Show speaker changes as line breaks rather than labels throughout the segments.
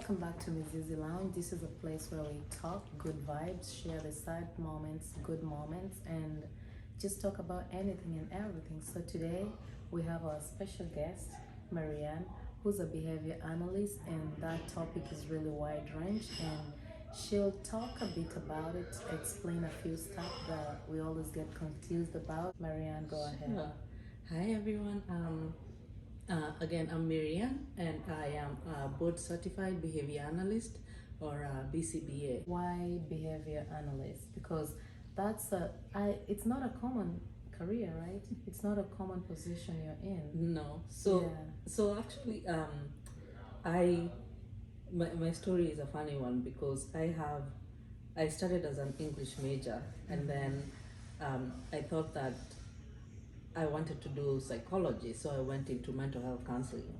welcome back to Mizizi Lounge. This is a place where we talk good vibes, share the sad moments, good moments, and just talk about anything and everything. So today we have our special guest, Marianne, who's a behavior analyst, and that topic is really wide range. And she'll talk a bit about it, explain a few stuff that we always get confused about. Marianne, go ahead.
Sure. Hi everyone. Again, I'm Miriam, and I am a Board Certified Behavior Analyst, or BCBA.
Why behavior analyst? Because it's not a common career, right? It's not a common position you're in.
No, so actually, my story is a funny one because I started as an English major, and then I thought that I wanted to do psychology, so I went into mental health counseling.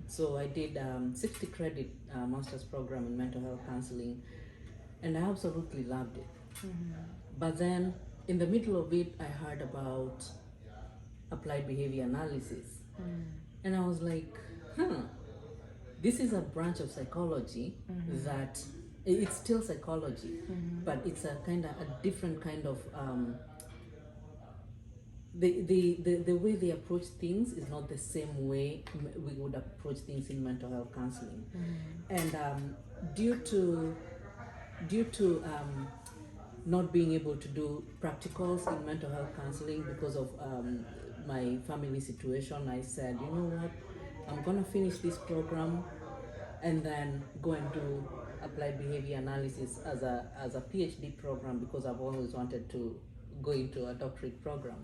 So I did 60 credit master's program in mental health counseling, and I absolutely loved it. But then in the middle of it, I heard about applied behavior analysis, and I was like, this is a branch of psychology that it's still psychology, but it's a kind of a different kind of the way they approach things is not the same way we would approach things in mental health counseling. And due to not being able to do practicals in mental health counseling because of my family situation, I said, you know what, I'm gonna finish this program and then go and do applied behavior analysis as a PhD program, because I've always wanted to go into a doctorate program.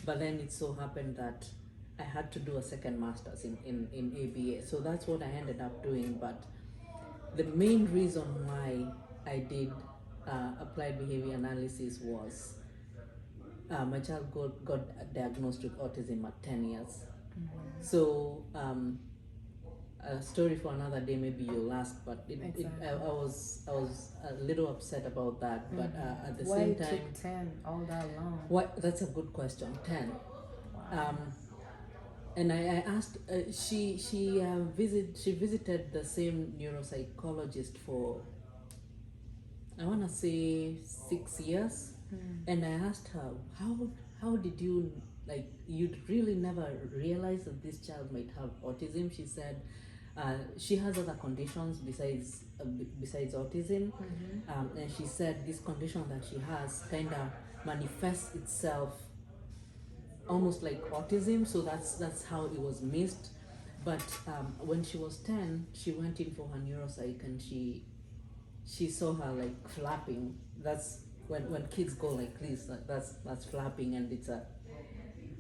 But then it so happened that I had to do a second master's in ABA, so that's what I ended up doing. But the main reason why I did applied behavior analysis was my child got diagnosed with autism at 10 years. So a story for another day, maybe you'll ask, but I was a little upset about that. But at the same time,
why took 10 all that long?
What? That's a good question. 10.
Wow.
And I asked. She visited the same neuropsychologist for, I want to say, 6 years. And I asked her, how did you, like, you'd really never realize that this child might have autism? She said she has other conditions besides autism. And she said this condition that she has kind of manifests itself almost like autism, so that's how it was missed. But when she was 10, she went in for her neuropsych, and she saw her like flapping. That's when kids go like this, that's flapping, and it's a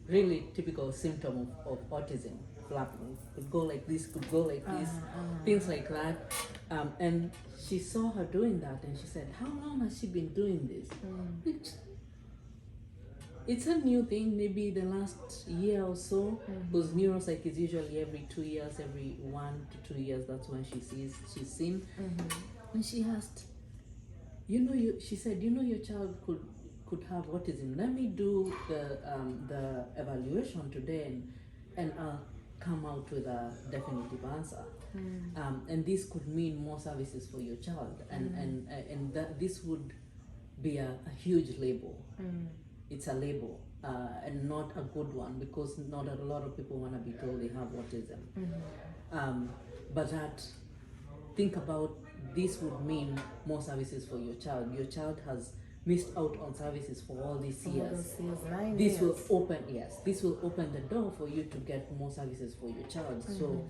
really typical symptom of autism. Flapping could go like this, could go like this, things like that. And she saw her doing that, and she said, how long has she been doing this? It's a new thing, maybe the last year or so, because neuropsych is usually every 2 years, every 1 to 2 years, that's when she's seen. And she asked, she said, your child could have autism. Let me do the evaluation today, and I'll come out with a definitive answer. And this could mean more services for your child, and that this would be a huge label. It's a label, and not a good one, because not a lot of people want to be told they have autism. But think about, this would mean more services for your child. Your child has missed out on services for all these years. This will open the door for you to get more services for your child. So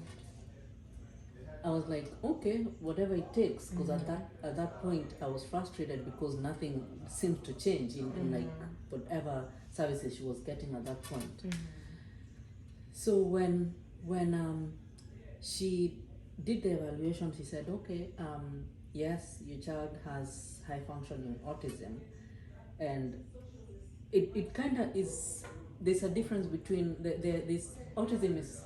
I was like, okay, whatever it takes, because at that point I was frustrated because nothing seemed to change in like whatever services she was getting at that point. So when she did the evaluation, she said, okay, yes, your child has high functioning autism, and it kind of is. There's a difference between this autism is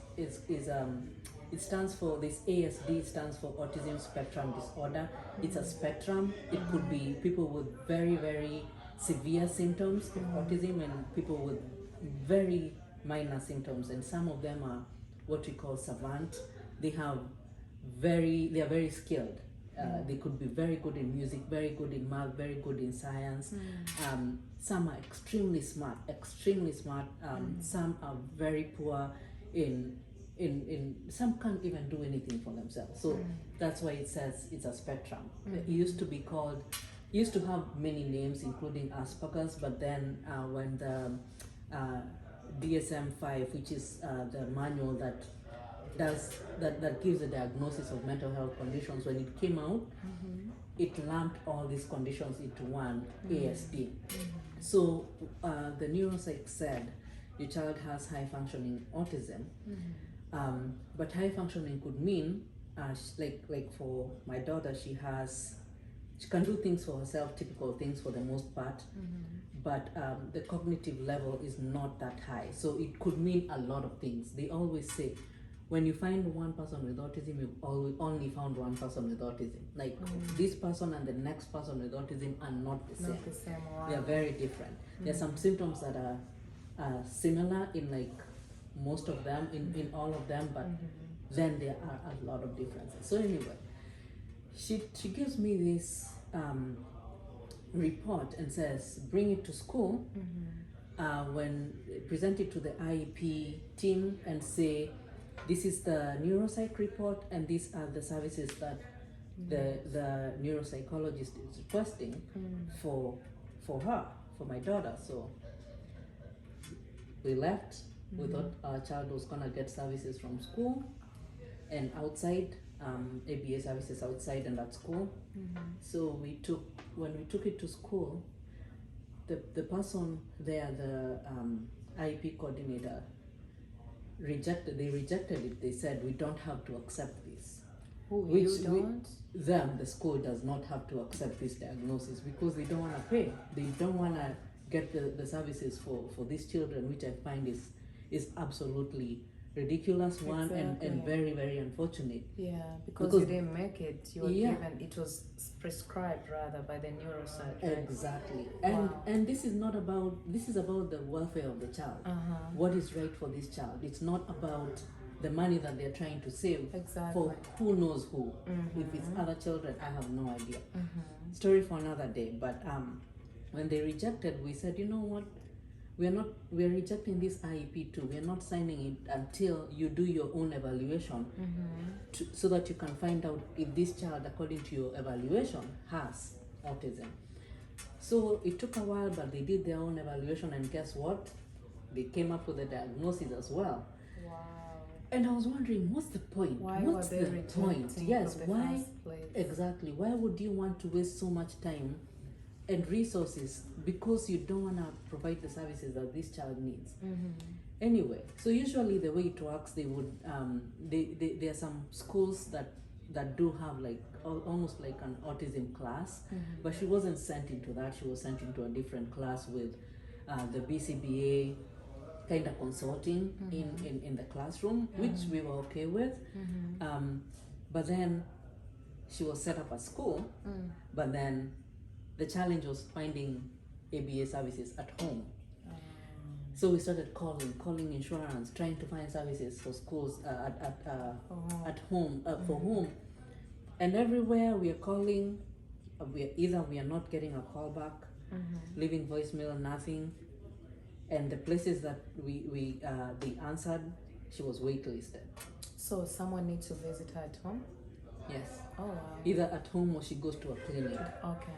it stands for, this ASD stands for autism spectrum disorder. It's a spectrum. It could be people with very, very severe symptoms of autism, and people with very minor symptoms, and some of them are what we call savant. They have they are very skilled. They could be very good in music, very good in math, very good in science. Some are extremely smart. Some are very poor in some can't even do anything for themselves. So that's why it says it's a spectrum. It used to have many names, including Asperger's, but then when the DSM-5, which is the manual that gives a diagnosis of mental health conditions, when it came out, it lumped all these conditions into one, ASD. So the neuropsych said your child has high functioning autism, but high functioning could mean like for my daughter, she can do things for herself, typical things for the most part, but the cognitive level is not that high. So it could mean a lot of things. They always say, when you find one person with autism, you've only found one person with autism. Like this person and the next person with autism are not the same.
Not the same. Wow.
They are very different. There are some symptoms that are similar in like most of them, in all of them, but then there are a lot of differences. So anyway, she gives me this report and says, bring it to school. When present it to the IEP team and say, this is the neuropsych report and these are the services that the neuropsychologist is requesting for her, for my daughter. So we left. We thought our child was gonna get services from school and outside, ABA services outside and at school. So when we took it to school, the person there, the IEP coordinator, they rejected it. They said, we don't have to accept this. The school does not have to accept this diagnosis because they don't want to pay. They don't want to get the services for these children, which I find is absolutely ridiculous. And very, very unfortunate.
Yeah, because you didn't make it. You were given, it was prescribed rather by the neuropsych. Right?
Exactly. And this is about the welfare of the child. What is right for this child. It's not about the money that they're trying to save for who knows who. If it's other children, I have no idea. Story for another day. But when they rejected, we said, you know what? We're rejecting this IEP too. We're not signing it until you do your own evaluation so that you can find out if this child, according to your evaluation, has autism. So it took a while, but they did their own evaluation, and guess what? They came up with a diagnosis as well.
Wow.
And I was wondering, what's the point? What's the point? Yes, why? Exactly. Why would you want to waste so much time and resources because you don't want to provide the services that this child needs? Anyway, so usually the way it works, they would there are some schools that do have like almost like an autism class, but she wasn't sent into that. She was sent into a different class with the BCBA kind of consulting in the classroom, which we were okay with. But then she was set up at school, but then the challenge was finding ABA services at home. So we started calling insurance, trying to find services for schools at home, for home. And everywhere we are calling, we are not getting a call back, leaving voicemail, nothing. And the places that they answered, she was waitlisted.
So someone needs to visit her at home?
Yes.
Oh wow.
Either at home or she goes to a clinic.
Okay.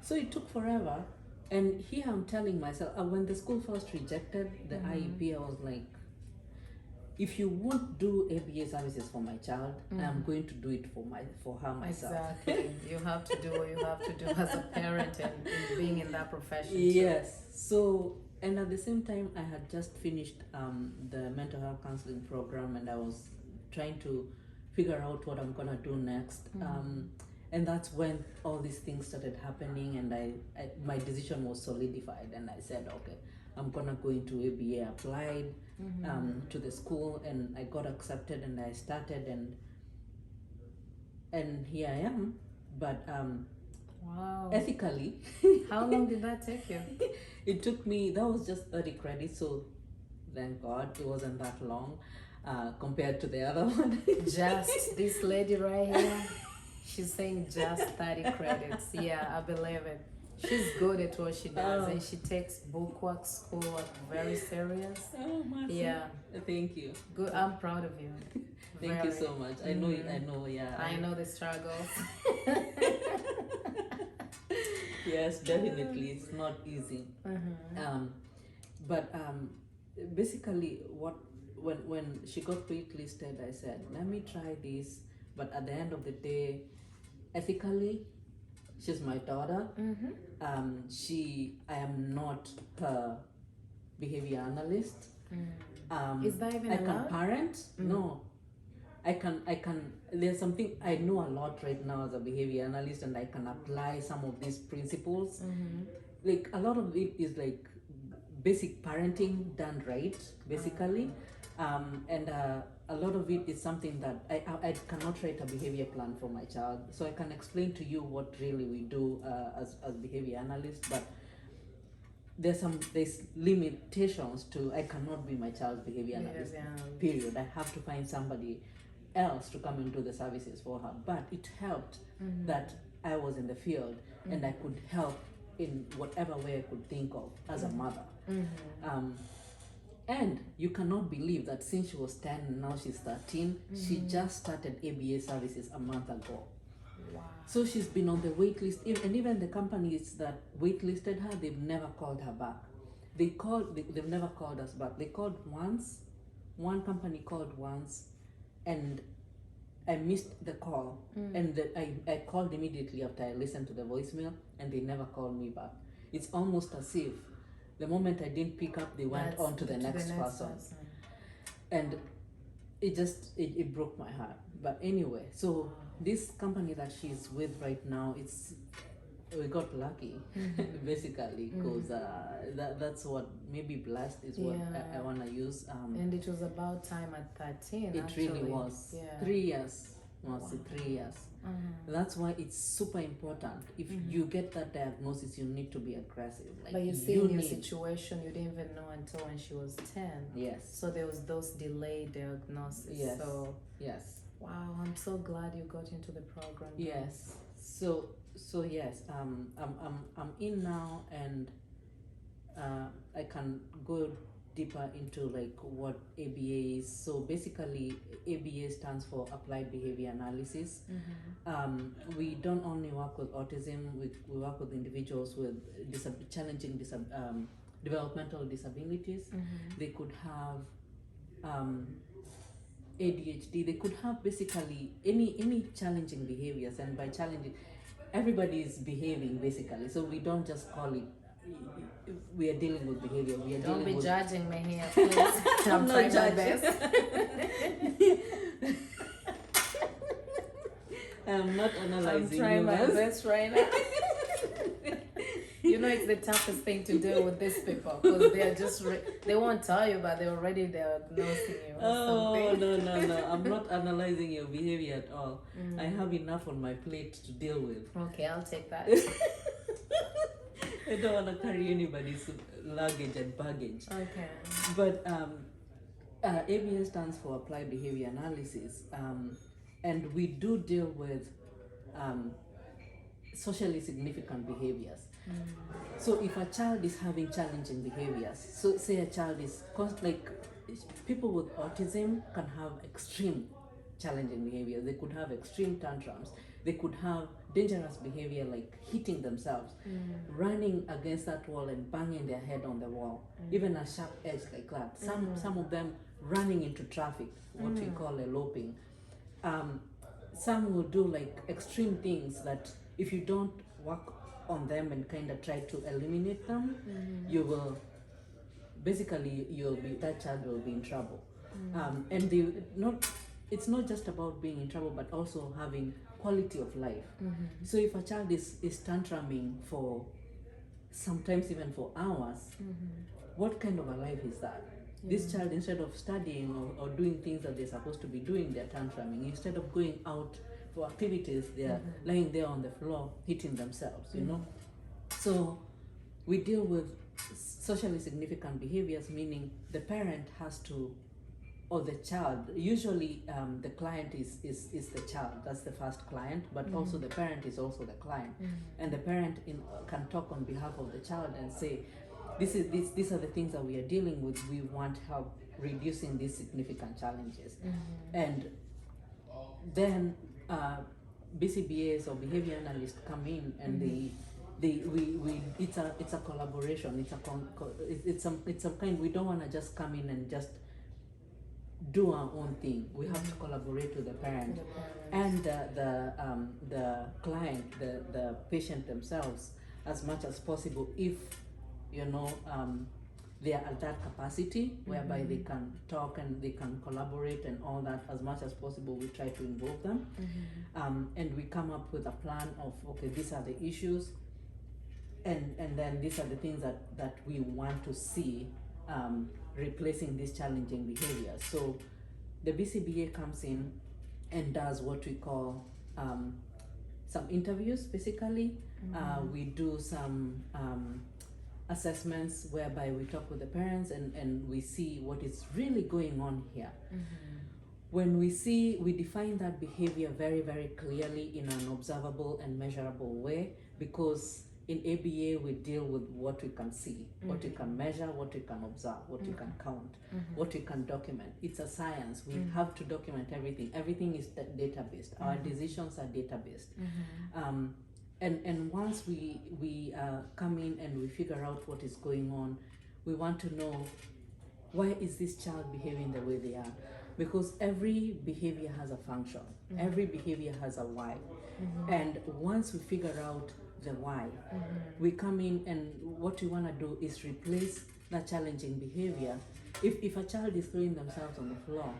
So it took forever. And here I'm telling myself, when the school first rejected the IEP, I was like, if you won't do ABA services for my child, I'm going to do it for her myself.
Exactly. You have to do what you have to do as a parent and being in that profession.
Yes. So, and at the same time, I had just finished the mental health counseling program, and I was trying to figure out what I'm gonna do next. And that's when all these things started happening, and my decision was solidified, and I said, okay, I'm gonna go into ABA. Applied to the school, and I got accepted, and I started, and here I am. But
wow,
ethically,
how long did that take you?
It took me, that was just 30 credits, so thank God it wasn't that long. compared to the other one.
Just this lady right here, she's saying just 30 credits. Yeah, I believe it. She's good at what she does, and she takes bookwork, schoolwork very serious.
Oh, Marcy.
Yeah.
Thank you.
Good. I'm proud of you.
Thank you so much. I know, yeah.
I know the struggles.
Yes, definitely. It's not easy. But basically, when she got waitlisted, I said, let me try this. But at the end of the day, ethically, she's my daughter. I am not her behavior analyst.
Is that even
I
allowed?
can parent. No, I can. There's something I know a lot right now as a behavior analyst, and I can apply some of these principles. Like a lot of it is like basic parenting done right, basically, and a lot of it is something that I cannot write a behavior plan for my child, so I can explain to you what really we do as behavior analysts, but there's limitations to I cannot be my child's behavior analyst. Period. I have to find somebody else to come and do the services for her. But it helped that I was in the field and I could help in whatever way I could think of as a mother. And you cannot believe that since she was 10 and now she's 13, she just started ABA services a month ago.
Wow.
So she's been on the wait list, and even the companies that waitlisted her, they've never called her back. They've never called us back. They called once, one company called once, and I missed the call. And I called immediately after I listened to the voicemail, and they never called me back. It's almost as if the moment I didn't pick up, they went on to the next person. And it broke my heart. But anyway, so this company that she's with right now, we got lucky, basically, because that's what maybe blessed is what I want to use.
And it was about time at 13.
It
actually.
really was. 3 years. Mostly 3 years. That's why it's super important. If you get that diagnosis, you need to be aggressive. Like,
but you see, in your situation, you didn't even know until when she was 10.
Yes.
So there was those delayed diagnoses.
Yes.
So
yes.
Wow, I'm so glad you got into the program.
Yes. So yes, I'm in now, and I can go deeper into like what ABA is. So basically, ABA stands for Applied Behavior Analysis. We don't only work with autism, we work with individuals with challenging developmental disabilities. They could have ADHD, they could have basically any challenging behaviors, and by challenging, everybody is behaving basically, so we don't just call it we are dealing with behavior. We are
Don't
dealing
be
with
judging me here, please. I'm trying my best.
I'm not analyzing.
I'm trying my best right now. You know, it's the toughest thing to do with these people, because they are just they won't tell you, but they're already diagnosing you.
Oh, no. I'm not analyzing your behavior at all. I have enough on my plate to deal with.
Okay, I'll take that.
I don't want to carry anybody's luggage and baggage.
Okay.
But ABA stands for Applied Behavior Analysis, and we do deal with socially significant behaviors. So if a child is having challenging behaviors, so say a child is like people with autism can have extreme challenging behavior. They could have extreme tantrums. They could have dangerous behavior like hitting themselves, running against that wall and banging their head on the wall, even a sharp edge like that. Some of them running into traffic, what we call eloping. Some will do like extreme things that if you don't work on them and kind of try to eliminate them, you will basically that child will be in trouble. And it's not just about being in trouble, but also having quality of life. So if a child is tantruming for sometimes even for hours, what kind of a life is that? This child, instead of studying or doing things that they're supposed to be doing, they're tantruming. Instead of going out for activities, they're lying there on the floor hitting themselves, you know. So we deal with socially significant behaviors, meaning the parent has to or the child. Usually the client is the child. That's the first client, but also the parent is also the client. And the parent can talk on behalf of the child and say, these are the things that we are dealing with. We want help reducing these significant challenges. And then BCBAs or behavior analysts come in and it's a collaboration. It's some kind. We don't want to just come in and just do our own thing. We have to collaborate with the parent and the client, the patient themselves, as much as possible, if they are at that capacity whereby they can talk and they can collaborate and all that. As much as possible, we try to involve them, and we come up with a plan of, okay, these are the issues, and then these are the things that we want to see replacing these challenging behaviors. So the BCBA comes in and does what we call some interviews, basically. We do some assessments whereby we talk with the parents and we see what is really going on here. When we define that behavior very, very clearly in an observable and measurable way, because in ABA we deal with what we can see, what we can measure, what we can observe, what we can count, what we can document. It's a science. We have to document everything. Everything is data-based. Our decisions are data-based. And once we come in and we figure out what is going on, we want to know, why is this child behaving the way they are? Because every behavior has a function. Every behavior has a why. And once we figure out the why, we come in and what we want to do is replace that challenging behavior. If a child is throwing themselves on the floor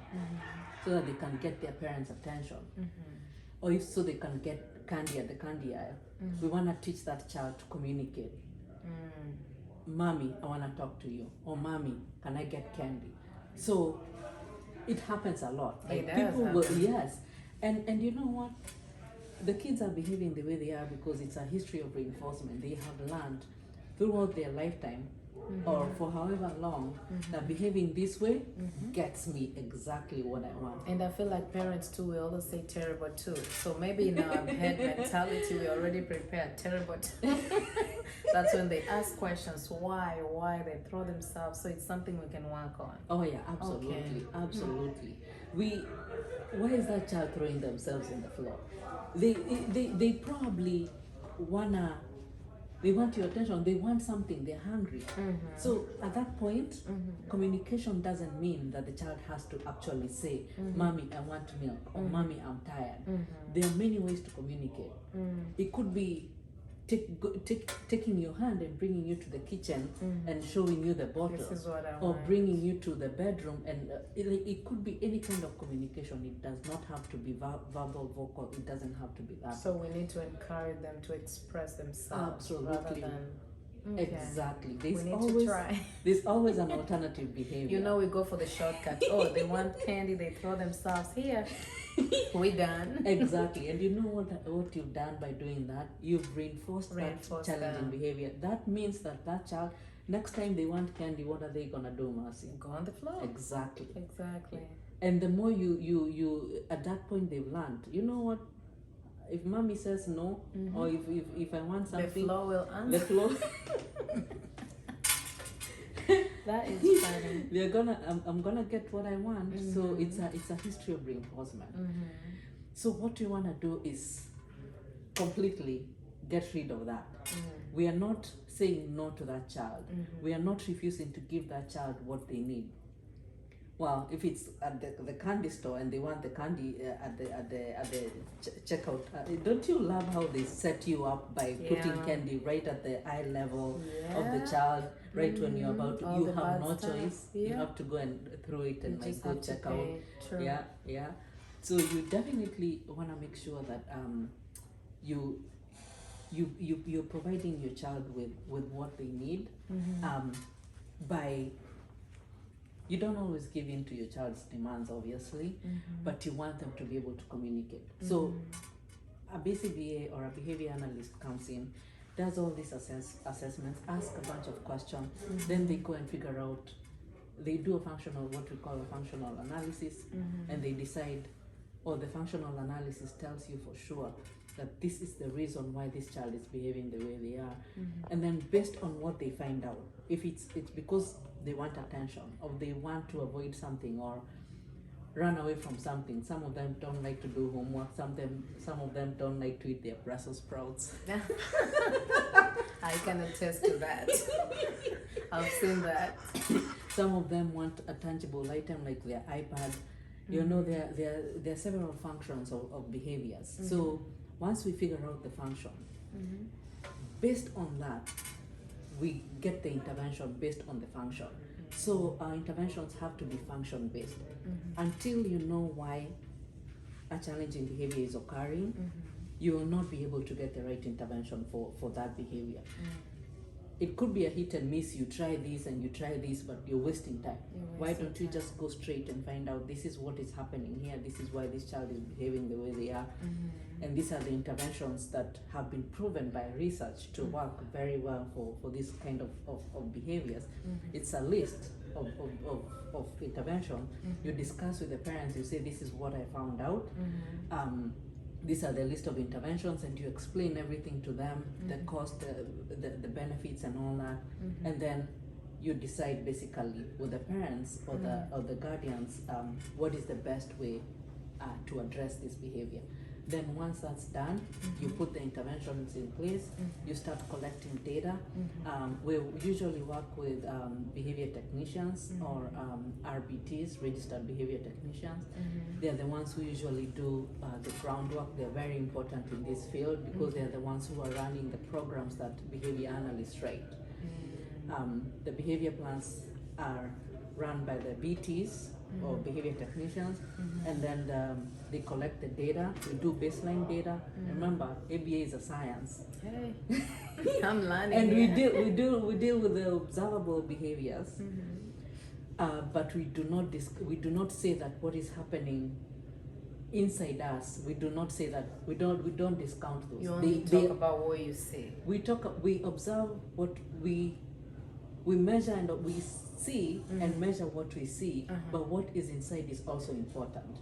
so that they can get their parents' attention, or so they can get candy at the candy aisle, we want to teach that child to communicate. Mommy, I want to talk to you. Or mommy, can I get candy? So it happens a lot.
It does
people will,
happen.
yes. And you know what? The kids are behaving the way they are because it's a history of reinforcement. They have learned throughout their lifetime or for however long that behaving this way gets me exactly what I want.
And I feel like parents too, we always say terrible too. So maybe in our head mentality, we already prepared terrible too. That's when they ask questions, why they throw themselves. So it's something we can work on.
Oh yeah, absolutely, absolutely. Why is that child throwing themselves on the floor? They probably they want your attention, they want something, they're hungry. So at that point, communication doesn't mean that the child has to actually say, Mommy, I want milk, or Mommy, I'm tired. There are many ways to communicate. It could be taking your hand and bringing you to the kitchen and showing you the bottle,
This is what I
or
want.
bringing you to the bedroom, and it could be any kind of communication. It does not have to be verbal, vocal. It doesn't have to be that.
So we need to encourage them to express themselves rather
Absolutely.
than
Exactly.
we need to try.
There's always an alternative behavior.
You know, we go for the shortcut. Oh, they want candy, they throw themselves here. We done.
Exactly. And you know what you've done by doing that? You've reinforced that challenging
them.
behavior. That means that child, next time they want candy, what are they gonna do, Marcy?
Go on the floor.
Exactly.
Exactly.
And the more you at that point they've learned, you know what? If mommy says no, or if I want something,
The floor will answer.
the floor
That is funny.
they're gonna I'm gonna get what I want. So it's a history of reinforcement. So what we want to do is completely get rid of that. We are not saying no to that child. We are not refusing to give that child what they need. Well, if it's at the candy store and they want the candy at the checkout, don't you love how they set you up by putting candy right at the eye level of the child, right when you're about to,
All
you
the
have
bad
no
stuff.
choice.
Yeah.
You have to go and throw it and
You just
go
have to
check out.
pay. True.
Yeah. So you definitely want to make sure that you're providing your child with what they need. By you don't always give in to your child's demands, obviously, but you want them to be able to communicate. So a BCBA or a behavior analyst comes in, does all these assessments, ask a bunch of questions, then they go and figure out they do a functional, what we call a functional analysis, and they decide, or the functional analysis tells you for sure that this is the reason why this child is behaving the way they are. And then based on what they find out, if it's because they want attention, or they want to avoid something, or run away from something. Some of them don't like to do homework. Some of them don't like to eat their Brussels sprouts.
I can attest to that. I've seen that.
Some of them want a tangible item like their iPad. You know, there are several functions of behaviors. So once we figure out the function, based on that, we get the intervention based on the function. So our interventions have to be function based. Until you know why a challenging behavior is occurring, you will not be able to get the right intervention for that behavior. It could be a hit and miss. You try this and you try this, but you're wasting time. Why don't you just go straight and find out this is what is happening here, this is why this child is behaving the way they are, and these are the interventions that have been proven by research to work very well for this kind of behaviors. It's a list of intervention. You discuss with the parents, you say this is what I found out. These are the list of interventions, and you explain everything to them, the cost, the benefits and all that, and then you decide basically with the parents or the guardians what is the best way to address this behavior. Then once that's done, you put the interventions in place, you start collecting data. We usually work with behavior technicians or RBTs, registered behavior technicians. They're the ones who usually do the groundwork. They're very important in this field because they're the ones who are running the programs that behavior analysts write. The behavior plans are run by the BTs or behavior technicians, and then they collect the data. We do baseline data. Remember, ABA is a science.
Hey, I'm learning.
And we deal with the observable behaviors, but we do not say that what is happening inside us. We do not say that. We don't discount those.
You only talk about what you see.
We observe what we measure and we see and measure what we see, but what is inside is also important.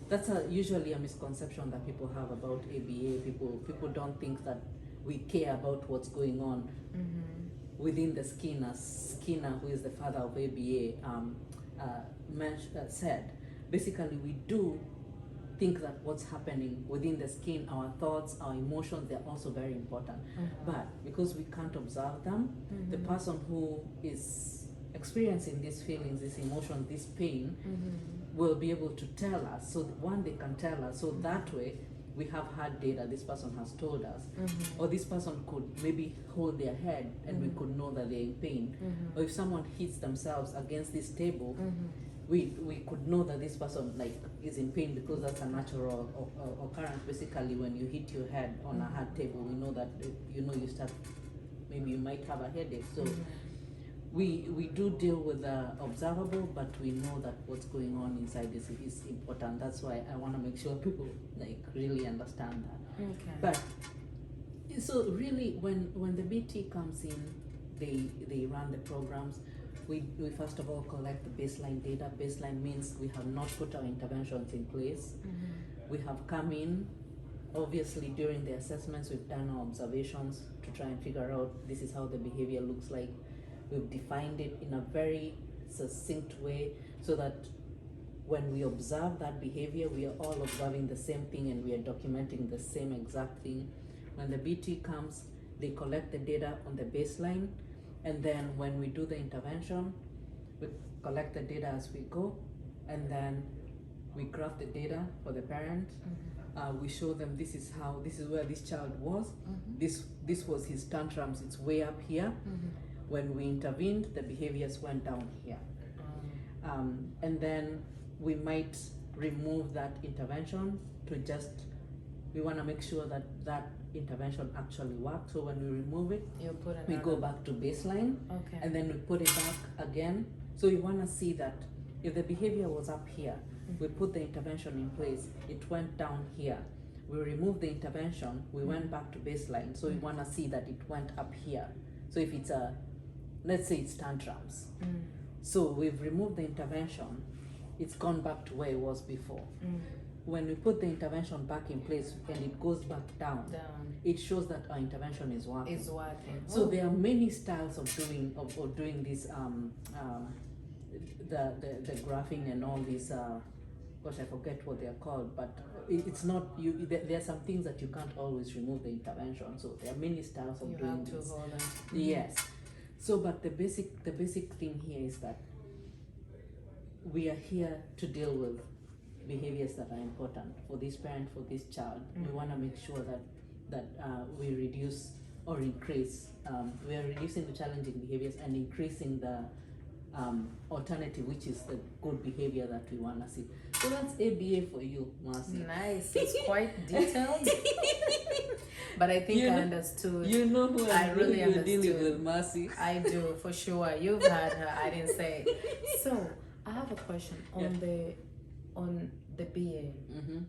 That's usually a misconception that people have about ABA. People don't think that we care about what's going on within the skin, as Skinner, who is the father of ABA, said. Basically, we do think that what's happening within the skin, our thoughts, our emotions, they're also very important. But because we can't observe them, the person who is experiencing these feelings, these emotions, this pain, will be able to tell us. So one, they can tell us. So that way, we have had data, this person has told us. Or this person could maybe hold their head and we could know that they're in pain. Or if someone hits themselves against this table, we could know that this person is in pain because that's a natural occurrence. Basically, when you hit your head on a hard table, we know that you start, maybe you might have a headache. So we do deal with the observable, but we know that what's going on inside is important. That's why I want to make sure people really understand that.
Okay.
But so really, when the BT comes in, they run the programs. We first of all collect the baseline data. Baseline means we have not put our interventions in place. We have come in, obviously during the assessments we've done our observations to try and figure out this is how the behavior looks like. We've defined it in a very succinct way so that when we observe that behavior, we are all observing the same thing and we are documenting the same exact thing. When the BT comes, they collect the data on the baseline. And then when we do the intervention, we collect the data as we go, and then we graph the data for the parent. We show them this is where this child was. This was his tantrums. It's way up here. When we intervened, the behaviors went down here. And then we might remove that intervention we want to make sure that intervention actually works. So when we remove it, we go back to baseline, and then we put it back again. So you want to see that if the behavior was up here, we put the intervention in place, it went down here. We removed the intervention, we went back to baseline. So you want to see that it went up here. So if it's a let's say it's tantrums. So we've removed the intervention, it's gone back to where it was before. When we put the intervention back in place and it goes back down, it shows that our intervention is working. So there are many styles of doing this the graphing and all these gosh, I forget what they are called, but it's not you. There are some things that you can't always remove the intervention. So there are many styles of doing this. Yes. So, but the basic thing here is that we are here to deal with behaviors that are important for this parent, for this child. We want to make sure that we reduce or increase. We are reducing the challenging behaviors and increasing the alternative, which is the good behavior that we want to see. So that's ABA for you, Marcy.
Nice. It's quite detailed. But I think I understood.
You know who
I really
you're
understood.
dealing with, Marcy.
I do, for sure. You've had her. I didn't say. So I have a question on the BA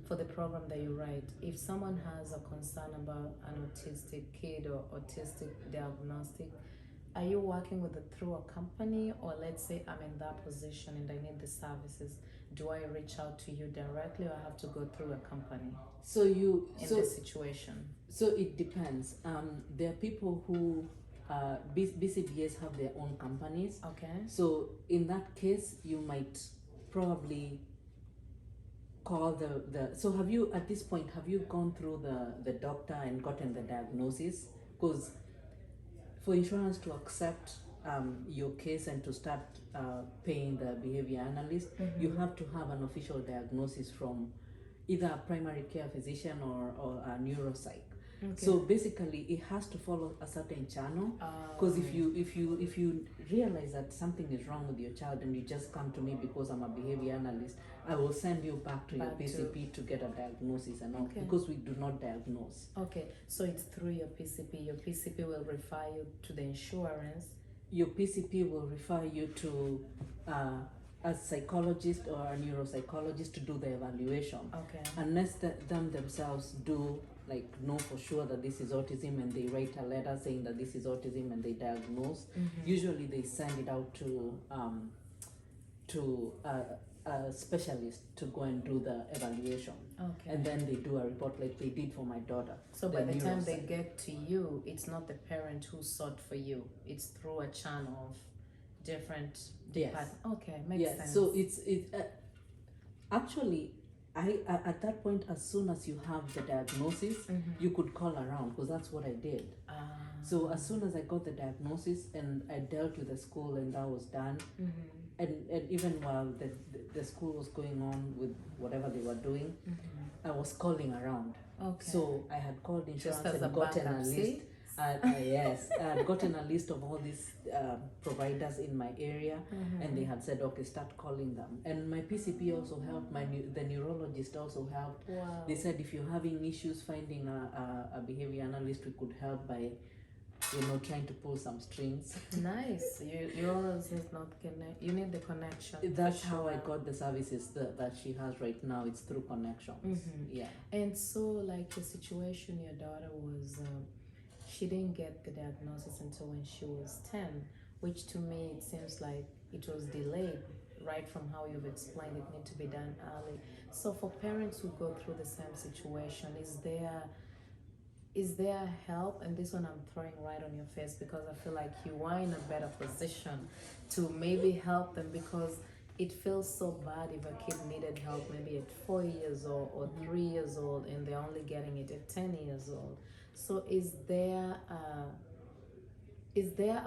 for the program that you write. If someone has a concern about an autistic kid or autistic diagnostic, are you working with it through a company, or let's say I'm in that position and I need the services? Do I reach out to you directly, or I have to go through a company?
So you
in this situation.
So it depends. There are people who BCBAs have their own companies.
Okay.
So in that case, you might probably call the. So have you at this point gone through the doctor and gotten the diagnosis? Because for insurance to accept your case and to start paying the behavior analyst, you have to have an official diagnosis from either a primary care physician or a neuropsych. Okay. So basically, it has to follow a certain channel. Because if you realize that something is wrong with your child and you just come to me because I'm a behavior analyst, I will send you back to your PCP to get a diagnosis and all. Okay. Because we do not diagnose.
Okay, so it's through your PCP. Your PCP will refer you to the insurance.
Your PCP will refer you to a psychologist or a neuropsychologist to do the evaluation.
Okay.
Unless them themselves do know for sure that this is autism and they write a letter saying that this is autism and they diagnose. Usually they send it out to a specialist to go and do the evaluation. Okay. And then they do a report like they did for my daughter.
So by the time they get to you, it's not the parent who sought for you. It's through a channel of different departments. Okay, makes sense.
So it's actually at that point, as soon as you have the diagnosis, you could call around, because that's what I did. So as soon as I got the diagnosis and I dealt with the school and that was done, and even while the school was going on with whatever they were doing, I was calling around. Okay. So I had called insurance and gotten a list. Yes, I had gotten a list of all these providers in my area, and they had said, okay, start calling them. And my PCP also helped, the neurologist also helped.
Wow.
They said, if you're having issues finding a behavior analyst, we could help by, trying to pull some strings.
Nice. Yours is not you need the connection.
That's how I got the services that she has right now. It's through connections. Yeah.
And so, like the situation, your daughter was... she didn't get the diagnosis until when she was 10, which to me it seems like it was delayed, right from how you've explained it need to be done early. So for parents who go through the same situation, is there help? And this one I'm throwing right on your face because I feel like you are in a better position to maybe help them, because it feels so bad if a kid needed help maybe at 4 years old or 3 years old and they're only getting it at 10 years old. So is there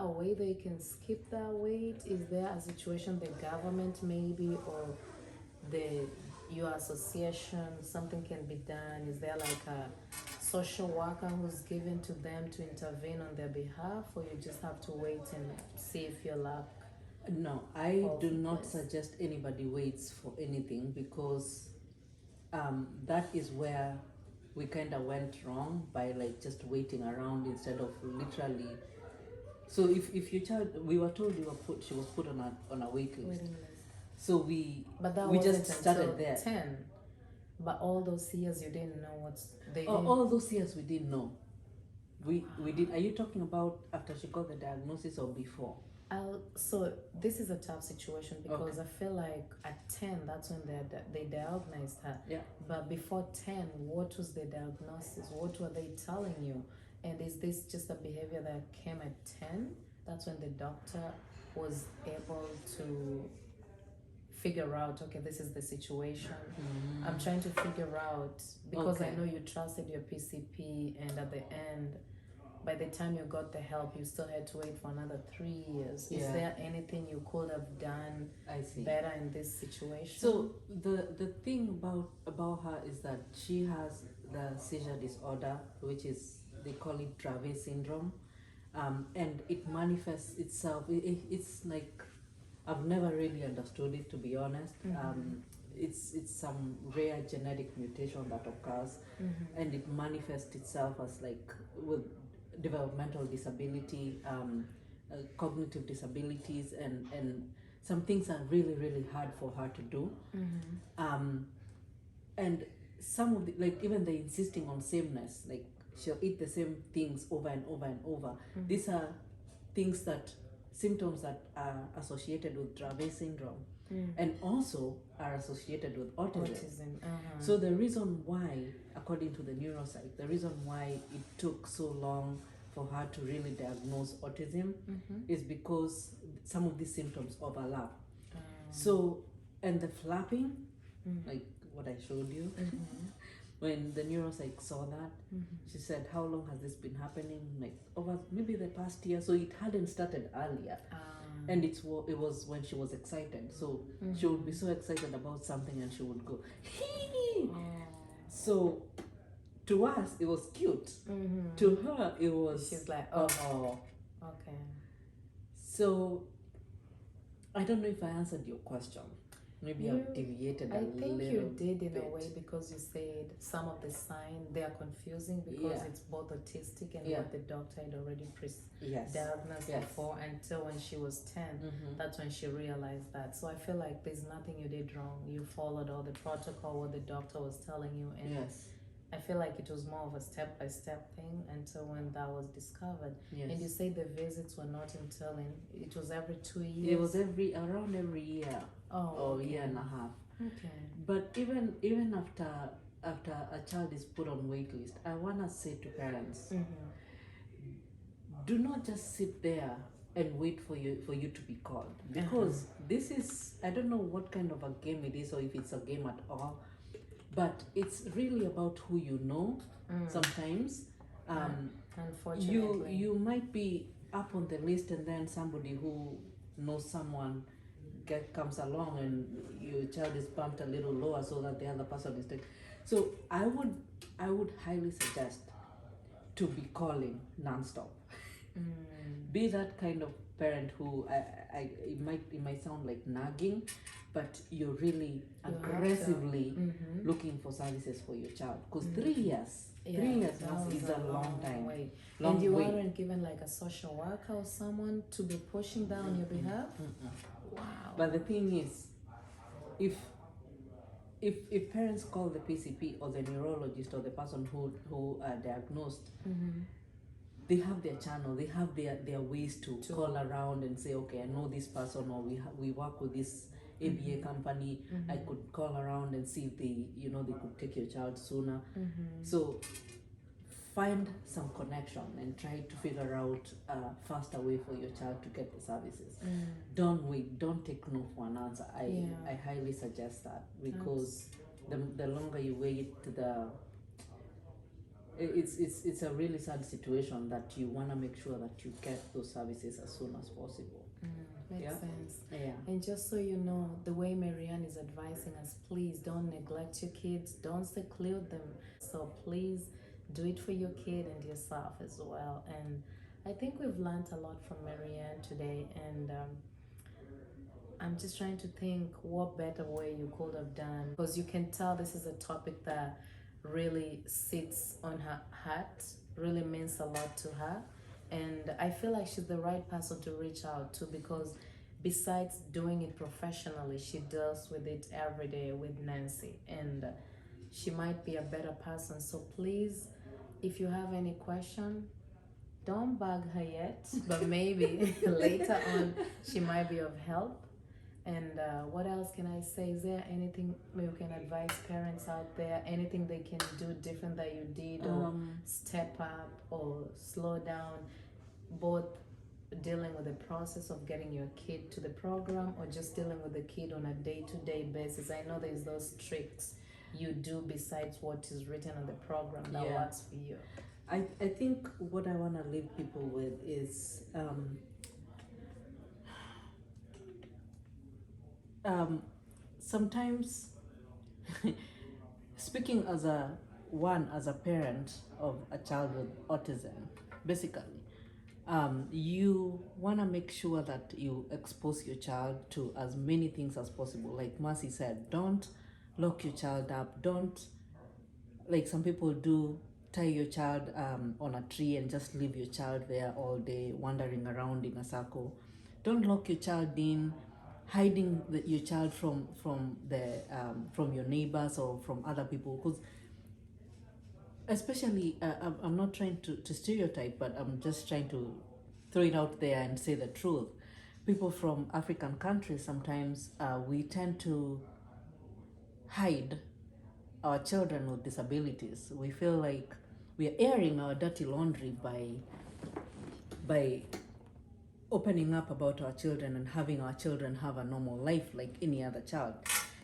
a way they can skip that wait? Is there a situation the government maybe or your association, something can be done? Is there like a social worker who's given to them to intervene on their behalf, or you just have to wait and see if your luck?
No, I do not suggest anybody waits for anything, because that is where we kind of went wrong by just waiting around instead of literally. So if your child, we were told she was put on a wait list. So we just started there.
10. But all those years you didn't know
all those years we didn't know. We did. Are you talking about after she got the diagnosis or before?
So this is a tough situation because I feel like at 10, that's when they diagnosed her.
Yeah.
But before 10, what was the diagnosis? What were they telling you? And is this just a behavior that came at 10? That's when the doctor was able to figure out, okay, this is the situation. I'm trying to figure out, because I know you trusted your PCP, and at the end, by the time you got the help, you still had to wait for another 3 years. Is there anything you could have done better in this situation?
So the thing about her is that she has the seizure disorder, which is, they call it Dravet syndrome, and it manifests itself. It's like, I've never really understood it, to be honest. It's some rare genetic mutation that occurs, and it manifests itself as like with developmental disability, cognitive disabilities, and some things are really, really hard for her to do. And some of the, like, even the insisting on sameness, like she'll eat the same things over and over and over. These are things symptoms that are associated with Dravet syndrome, and also are associated with autism. So the reason why, according to the neuropsych, the reason why it took so long for her to really diagnose autism is because some of these symptoms overlap. So, and the flapping, like what I showed you, when the neuropsych saw that, she said, how long has this been happening? Like over maybe the past year. So it hadn't started earlier. And it was when she was excited. So she would be so excited about something and she would go, hee! So to us, it was cute. To her, it was...
She's like, oh. Okay.
So I don't know if I answered your question. Maybe I've deviated a little bit. I think you did
in a way, because you said some of the signs, they are confusing because it's both autistic and what the doctor had already diagnosed before, until when she was 10. That's when she realized that. So I feel like there's nothing you did wrong. You followed all the protocol, what the doctor was telling you. And I feel like it was more of a step-by-step thing until when that was discovered. And you say the visits were not until it was every 2 years?
It was around every year. Or year and a half.
Okay.
But even after a child is put on wait list, I want to say to parents, do not just sit there and wait for you to be called, because this is, I don't know what kind of a game it is, or if it's a game at all, but it's really about who you know. Sometimes
unfortunately,
you might be up on the list, and then somebody who knows someone comes along and your child is bumped a little lower so that the other person is taken. So I would highly suggest to be calling nonstop. Be that kind of parent who it might sound like nagging, but you're really aggressively looking for services for your child, because 3 years. 3 years is a long time.
And you aren't given like a social worker or someone to be pushing that on your behalf? Wow.
But the thing is, if parents call the PCP or the neurologist or the person who are diagnosed, they have their channel, they have their ways to call around and say, okay, I know this person, or we work with this ABA company. I could call around and see if they could take your child sooner. So find some connection and try to figure out a faster way for your child to get the services. Don't wait, don't take no for an answer. I highly suggest that, because the longer you wait, it's a really sad situation that you want to make sure that you get those services as soon as possible.
Makes sense.
Yeah.
And just so you know, the way Marianne is advising us, please don't neglect your kids, don't seclude them. So please do it for your kid and yourself as well. And I think we've learned a lot from Marianne today, and I'm just trying to think what better way you could have done, because you can tell this is a topic that really sits on her heart, really means a lot to her. And I feel like she's the right person to reach out to, because besides doing it professionally, she deals with it every day with Nancy, and she might be a better person. So please, if you have any question, Don't bug her yet, but maybe later on she might be of help. And what else can I say? Is there anything you can advise parents out there? Anything they can do different that you did, or step up, or slow down, both dealing with the process of getting your kid to the program, or just dealing with the kid on a day-to-day basis? I know there's those tricks you do besides what is written on the program that
Yeah.
works for you.
I think what I want to leave people with is sometimes speaking as a parent of a child with autism, basically, you want to make sure that you expose your child to as many things as possible. Like Mercy said, don't lock your child up. Don't, like some people do, tie your child on a tree and just leave your child there all day wandering around in a circle. Don't lock your child in, hiding your child from your neighbors or from other people, because especially I'm not trying to stereotype, but I'm just trying to throw it out there and say the truth. People from African countries, sometimes we tend to hide our children with disabilities. We feel like we are airing our dirty laundry by opening up about our children and having our children have a normal life like any other child.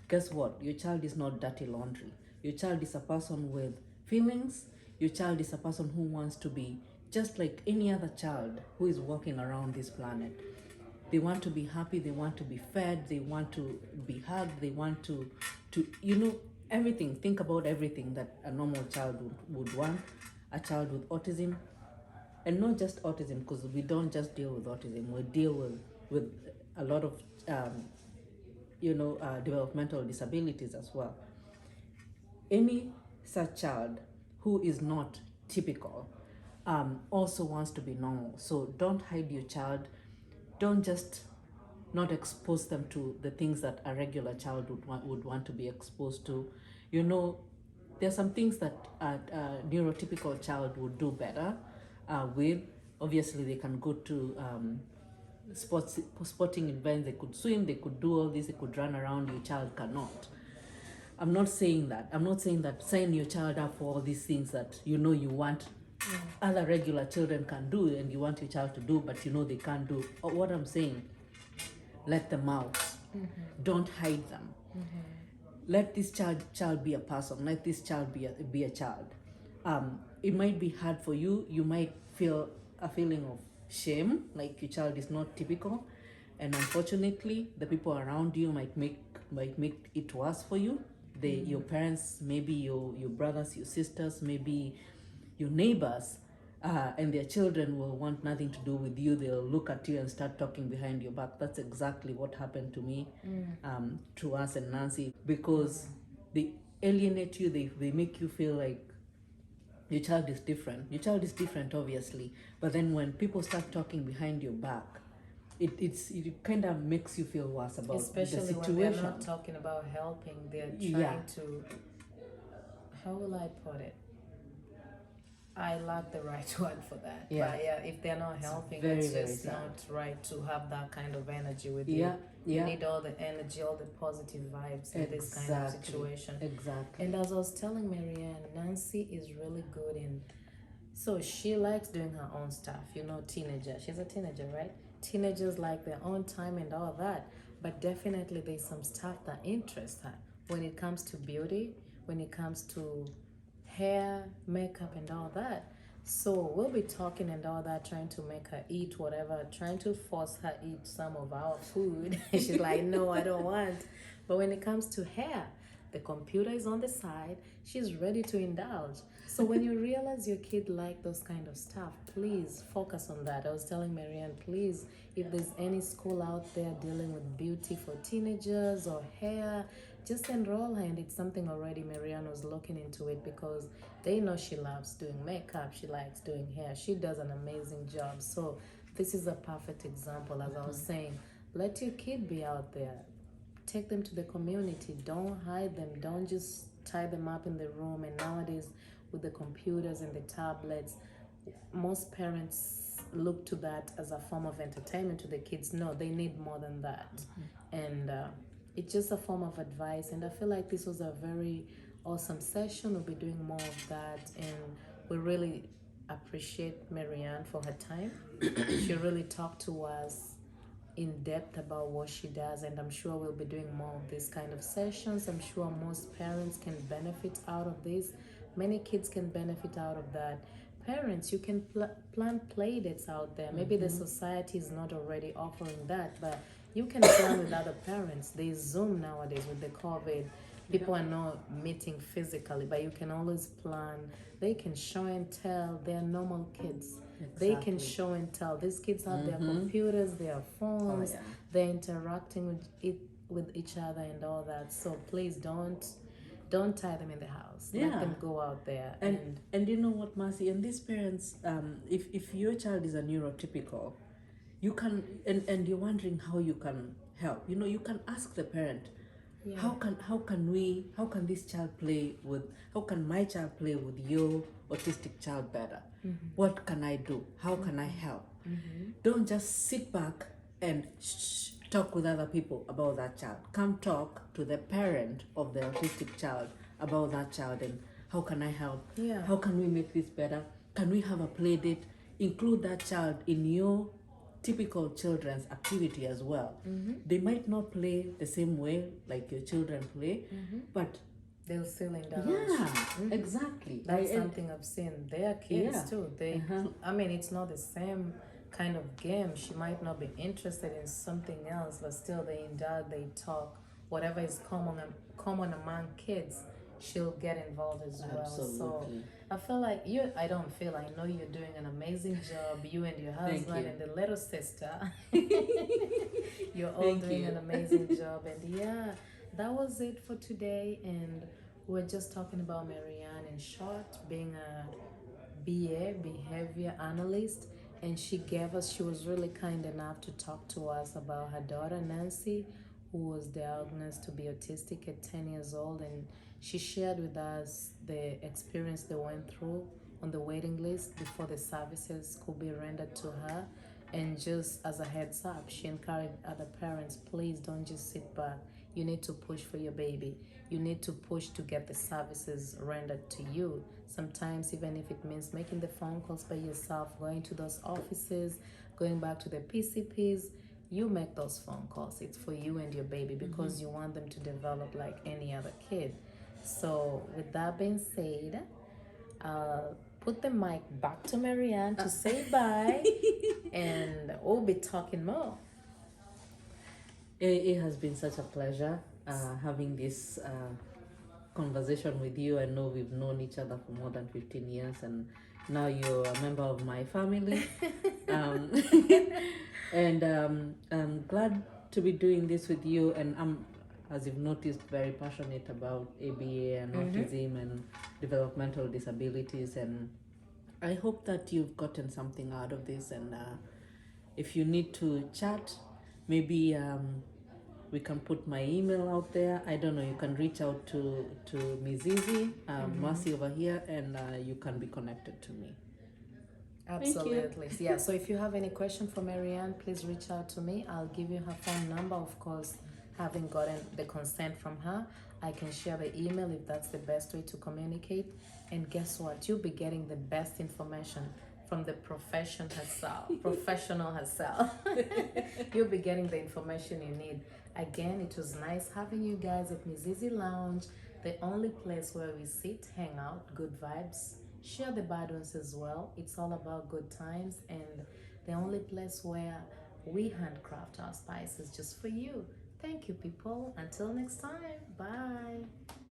Guess what? Your child is not dirty laundry. Your child is a person with feelings. Your child is a person who wants to be just like any other child who is walking around this planet. They want to be happy, they want to be fed, they want to be hugged, they want to everything. Think about everything that a normal child would want. A child with autism, and not just autism, because we don't just deal with autism, we deal with a lot of developmental disabilities as well. Any such child who is not typical also wants to be normal. So don't hide your child. Don't just not expose them to the things that a regular child would want to be exposed to. There are some things that a neurotypical child would do better with. Obviously, they can go to sporting events, they could swim, they could do all this, they could run around. Your child cannot. I'm not saying that. I'm not saying that sign your child up for all these things that you want other regular children can do and you want your child to do, but they can't do. What I'm saying, let them out. Don't hide them. Let this child be a person. Let this child be a child. It might be hard for you. You might feel a feeling of shame, like your child is not typical, and unfortunately, the people around you might make it worse for you. Your parents, maybe your brothers, your sisters, maybe your neighbors, and their children will want nothing to do with you. They'll look at you and start talking behind your back. That's exactly what happened to me, to us and Nancy, because they alienate you. They make you feel like your child is different. Your child is different, obviously, but then when people start talking behind your back, it kind of makes you feel worse about
especially
the situation.
when they're not talking about helping, they're trying to, how will I put it? I lack the right word for that.
Yeah.
But yeah, if they're not helping,
very,
it's
very
just
sad.
not right to have that kind of energy with
Yeah,
you.
yeah.
You need all the energy, all the positive vibes in this kind of situation.
Exactly.
And as I was telling Marianne, Nancy is really good in, so she likes doing her own stuff. Teenager. She's a teenager, right? Teenagers like their own time and all that. But definitely there's some stuff that interests her. When it comes to beauty, when it comes to hair, makeup, and all that. So we'll be talking and all that, trying to make her eat whatever, trying to force her eat some of our food. She's like, no, I don't want. But when it comes to hair, the computer is on the side. She's ready to indulge. So when you realize your kid like those kind of stuff, please focus on that. I was telling Marianne, please, if there's any school out there dealing with beauty for teenagers or hair, just enroll her. And it's something already Marianne was looking into it, because they know she loves doing makeup, she likes doing hair, she does an amazing job. So this is a perfect example. As I was saying, let your kid be out there. Take them to the community. Don't hide them. Don't just tie them up in the room. And nowadays with the computers and the tablets, most parents look to that as a form of entertainment to the kids. No, they need more than that. And it's just a form of advice. And I feel like this was a very awesome session. We'll be doing more of that. And we really appreciate Marianne for her time. She really talked to us in depth about what she does, and I'm sure we'll be doing more of these kind of sessions. I'm sure most parents can benefit out of this. Many kids can benefit out of that. Parents, you can plan play dates out there. Maybe the society is not already offering that, but you can plan with other parents. There's Zoom nowadays with the COVID. People are not meeting physically, but you can always plan. They can show and tell. They're normal kids. They can show and tell. These kids have their computers, their phones. They're interacting with each other and all that. So please don't tie them in the house. Let them go out there.
And you know what, Marcy, and these parents, if your child is a neurotypical, you can, and you're wondering how you can help. You can ask the parent, how can this child play with, how can my child play with your autistic child better? What can I do? How can I help? Don't just sit back and talk with other people about that child. Come talk to the parent of the autistic child about that child and how can I help? How can we make this better? Can we have a play date? Include that child in your typical children's activity as well. They might not play the same way like your children play, but
they'll still indulge.
Exactly.
That's something I've seen. They are kids too. They, I mean, it's not the same kind of game. She might not be interested in something else, but still they indulge, they talk. Whatever is common among kids, she'll get involved as well.
Absolutely.
So I feel like I know you're doing an amazing job, you and your husband and the little sister. You're all doing an amazing job. And yeah, that was it for today. And we're just talking about Marianne in short, being a BA, Behavior Analyst. And she was really kind enough to talk to us about her daughter, Nancy, who was diagnosed to be autistic at 10 years old. And she shared with us the experience they went through on the waiting list before the services could be rendered to her. And just as a heads up, she encouraged other parents, please don't just sit back. You need to push for your baby. You need to push to get the services rendered to you. Sometimes even if it means making the phone calls by yourself, going to those offices, going back to the PCPs, you make those phone calls. It's for you and your baby because you want them to develop like any other kid. So with that being said, put the mic back to Marianne to say bye, and we'll be talking more.
It has been such a pleasure having this conversation with you. I know we've known each other for more than 15 years, and now you're a member of my family. And I'm glad to be doing this with you, and I'm, as you've noticed, very passionate about ABA and autism and developmental disabilities, and I hope that you've gotten something out of this. And if you need to chat, maybe we can put my email out there. I don't know, you can reach out to Ms. Izzy, Marcy over here, and you can be connected to me.
Absolutely. Yeah, so if you have any question for Marianne, please reach out to me. I'll give you her phone number. Of course, having gotten the consent from her, I can share the email if that's the best way to communicate. And guess what? You'll be getting the best information from the professional herself. You'll be getting the information you need. Again, it was nice having you guys at Miss Izzy Lounge, the only place where we sit, hang out, good vibes, share the bad ones as well. It's all about good times, and the only place where we handcraft our spices just for you. Thank you, people. Until next time. Bye.